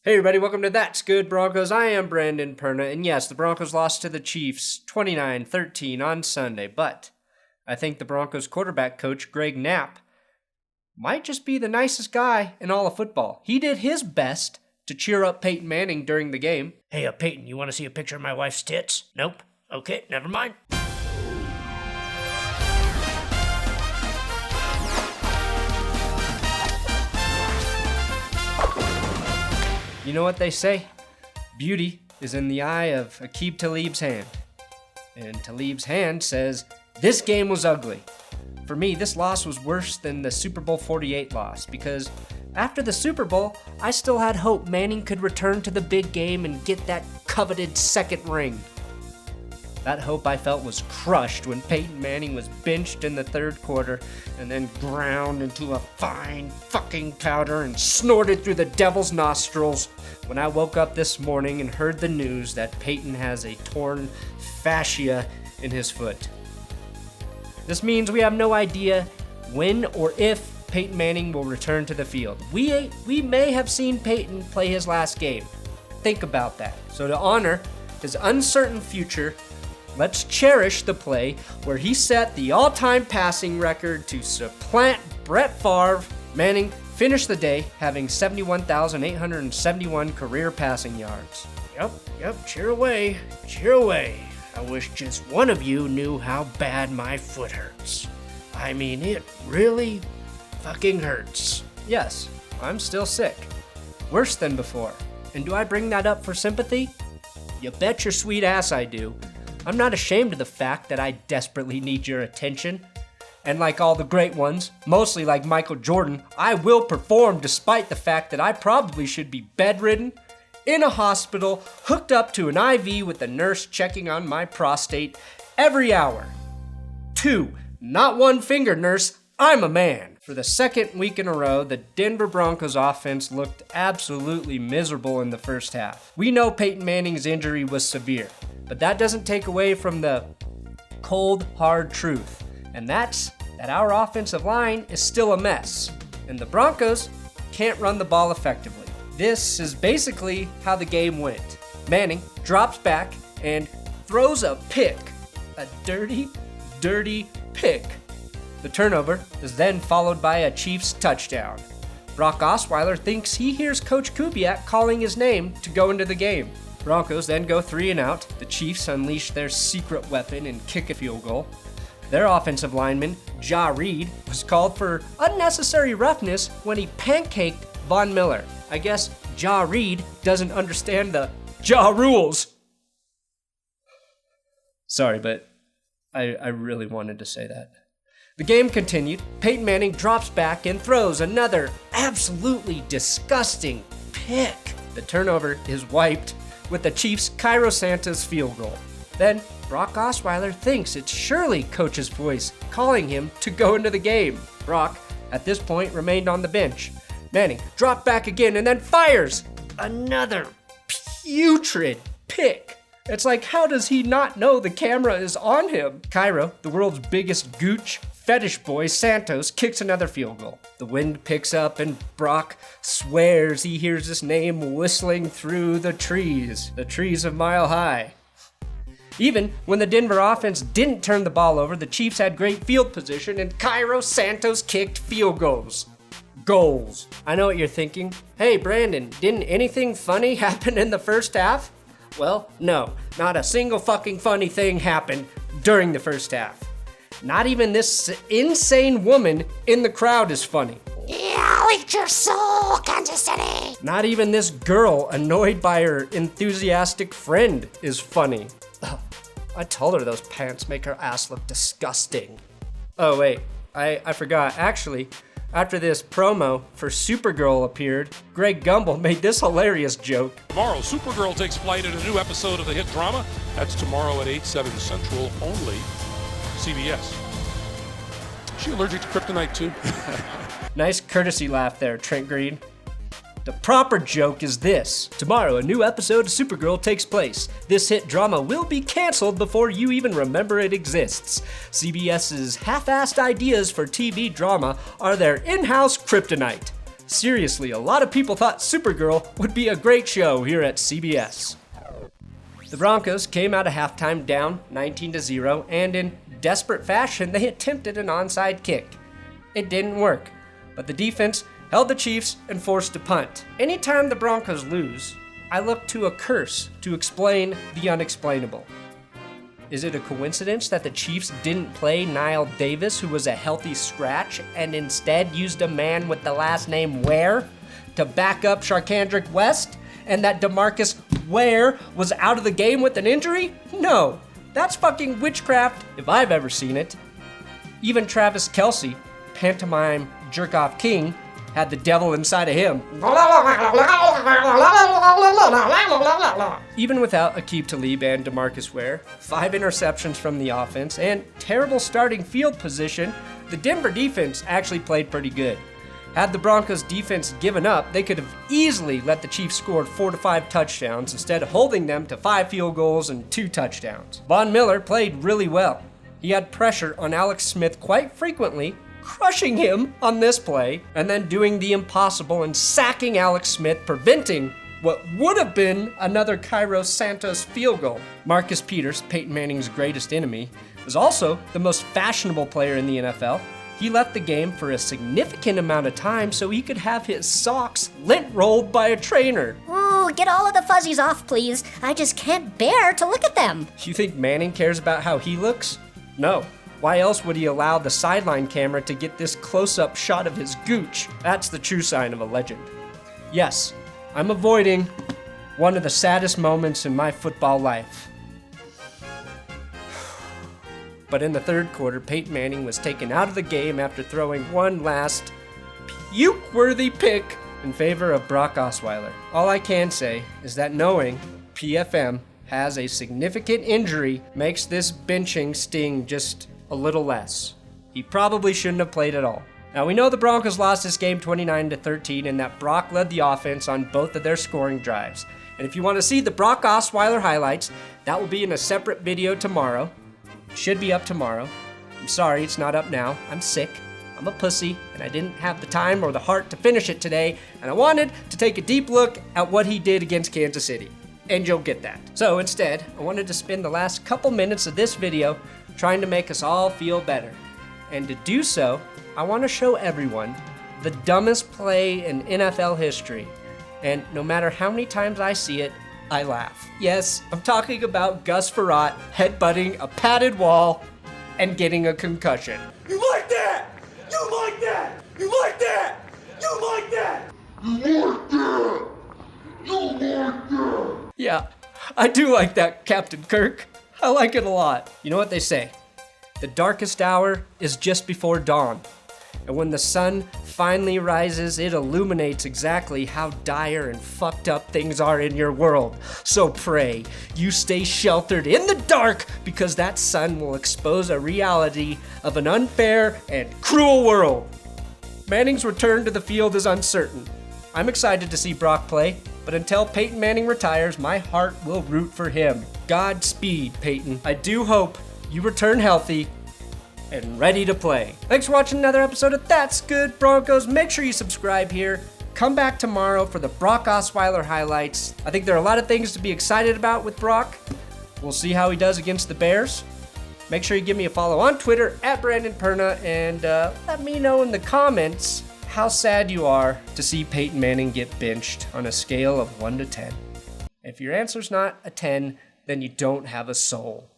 Hey everybody, welcome to That's Good Broncos. I am Brandon Perna, and yes, the Broncos lost to the Chiefs 29-13 on Sunday, but I think the Broncos quarterback coach, Greg Knapp, might just be the nicest guy in all of football. He did his best to cheer up Peyton Manning during the game. Hey, Peyton, you want to see a picture of my wife's tits? Nope. Okay, never mind. You know what they say? Beauty is in the eye of Aqib Talib's hand. And Talib's hand says, this game was ugly. For me, this loss was worse than the Super Bowl 48 loss because after the Super Bowl, I still had hope Manning could return to the big game and get that coveted second ring. That hope I felt was crushed when Peyton Manning was benched in the third quarter and then ground into a fine fucking powder and snorted through the devil's nostrils when I woke up this morning and heard the news that Peyton has a torn fascia in his foot. This means we have no idea when or if Peyton Manning will return to the field. We may have seen Peyton play his last game. Think about that. So to honor his uncertain future, let's cherish the play where he set the all-time passing record to supplant Brett Favre. Manning finished the day having 71,871 career passing yards. Yep, cheer away. I wish just one of you knew how bad my foot hurts. I mean, it really fucking hurts. Yes, I'm still sick. Worse than before. And do I bring that up for sympathy? You bet your sweet ass I do. I'm not ashamed of the fact that I desperately need your attention. And like all the great ones, mostly like Michael Jordan, I will perform despite the fact that I probably should be bedridden, in a hospital, hooked up to an IV with a nurse checking on my prostate every hour. 2, not one finger, nurse, I'm a man. For the second week in a row, the Denver Broncos offense looked absolutely miserable in the first half. We know Peyton Manning's injury was severe, but that doesn't take away from the cold, hard truth. And that's that our offensive line is still a mess. And the Broncos can't run the ball effectively. This is basically how the game went. Manning drops back and throws a pick. A dirty, dirty pick. The turnover is then followed by a Chiefs touchdown. Brock Osweiler thinks he hears Coach Kubiak calling his name to go into the game. Broncos then go 3 and out. The Chiefs unleash their secret weapon and kick a field goal. Their offensive lineman, Ja Reed, was called for unnecessary roughness when he pancaked Von Miller. I guess Ja Reed doesn't understand the Ja rules. Sorry, but I really wanted to say that. The game continued. Peyton Manning drops back and throws another absolutely disgusting pick. The turnover is wiped with the Chiefs' Cairo Santos field goal. Then Brock Osweiler thinks it's surely Coach's voice calling him to go into the game. Brock, at this point, remained on the bench. Manning dropped back again and then fires another putrid pick. It's like, how does he not know the camera is on him? Cairo, the world's biggest gooch fetish boy, Santos, kicks another field goal. The wind picks up and Brock swears he hears his name whistling through the trees of Mile High. Even when the Denver offense didn't turn the ball over, the Chiefs had great field position and Cairo Santos kicked field goals. I know what you're thinking. Hey, Brandon, didn't anything funny happen in the first half? Well, no, not a single fucking funny thing happened during the first half. Not even this insane woman in the crowd is funny. Yeah, eat your soul, Kansas City! Not even this girl annoyed by her enthusiastic friend is funny. Ugh, I told her those pants make her ass look disgusting. Oh wait, I forgot. Actually, after this promo for Supergirl appeared, Greg Gumbel made this hilarious joke. Tomorrow, Supergirl takes flight in a new episode of the hit drama. That's tomorrow at 8/7 Central, only CBS. Is she allergic to kryptonite too? Nice courtesy laugh there, Trent Green. The proper joke is this. Tomorrow, a new episode of Supergirl takes place. This hit drama will be canceled before you even remember it exists. CBS's half-assed ideas for TV drama are their in-house kryptonite. Seriously, a lot of people thought Supergirl would be a great show here at CBS. The Broncos came out of halftime down 19-0, and in desperate fashion, they attempted an onside kick. It didn't work, but the defense held the Chiefs and forced a punt. Anytime the Broncos lose, I look to a curse to explain the unexplainable. Is it a coincidence that the Chiefs didn't play Niall Davis, who was a healthy scratch, and instead used a man with the last name Ware to back up Sharkandrick West, and that DeMarcus Ware was out of the game with an injury? No, that's fucking witchcraft if I've ever seen it. Even Travis Kelce, pantomime jerk-off king, had the devil inside of him. Even without Aqib Talib and DeMarcus Ware, 5 interceptions from the offense, and terrible starting field position, the Denver defense actually played pretty good. Had the Broncos defense given up, they could have easily let the Chiefs score 4 to 5 touchdowns instead of holding them to 5 field goals and 2 touchdowns. Von Miller played really well. He had pressure on Alex Smith quite frequently, crushing him on this play, and then doing the impossible and sacking Alex Smith, preventing what would have been another Kairos Santos field goal. Marcus Peters, Peyton Manning's greatest enemy, was also the most fashionable player in the NFL. He left the game for a significant amount of time so he could have his socks lint rolled by a trainer. Ooh, get all of the fuzzies off, please. I just can't bear to look at them. You think Manning cares about how he looks? No. Why else would he allow the sideline camera to get this close-up shot of his gooch? That's the true sign of a legend. Yes, I'm avoiding one of the saddest moments in my football life. But in the third quarter, Peyton Manning was taken out of the game after throwing one last puke-worthy pick in favor of Brock Osweiler. All I can say is that knowing PFM has a significant injury makes this benching sting just a little less. He probably shouldn't have played at all. Now, we know the Broncos lost this game 29-13 and that Brock led the offense on both of their scoring drives. And if you want to see the Brock Osweiler highlights, that will be in a separate video tomorrow. It should be up tomorrow. I'm sorry it's not up now. I'm sick. I'm a pussy, and I didn't have the time or the heart to finish it today, and I wanted to take a deep look at what he did against Kansas City. And you'll get that. So instead, I wanted to spend the last couple minutes of this video trying to make us all feel better. And to do so, I want to show everyone the dumbest play in NFL history. And no matter how many times I see it, I laugh. Yes, I'm talking about Gus Frerotte headbutting a padded wall and getting a concussion. You like that? You like that? You like that? You like that? You like that? You like that? Yeah, I do like that, Captain Kirk. I like it a lot. You know what they say? The darkest hour is just before dawn. And when the sun finally rises, it illuminates exactly how dire and fucked up things are in your world. So pray you stay sheltered in the dark, because that sun will expose a reality of an unfair and cruel world. Manning's return to the field is uncertain. I'm excited to see Brock play, but until Peyton Manning retires, my heart will root for him. Godspeed, Peyton. I do hope you return healthy and ready to play. Thanks for watching another episode of That's Good Broncos. Make sure you subscribe here. Come back tomorrow for the Brock Osweiler highlights. I think there are a lot of things to be excited about with Brock. We'll see how he does against the Bears. Make sure you give me a follow on Twitter at Brandon Perna, and let me know in the comments how sad you are to see Peyton Manning get benched on a scale of 1 to 10. If your answer's not a 10, then you don't have a soul.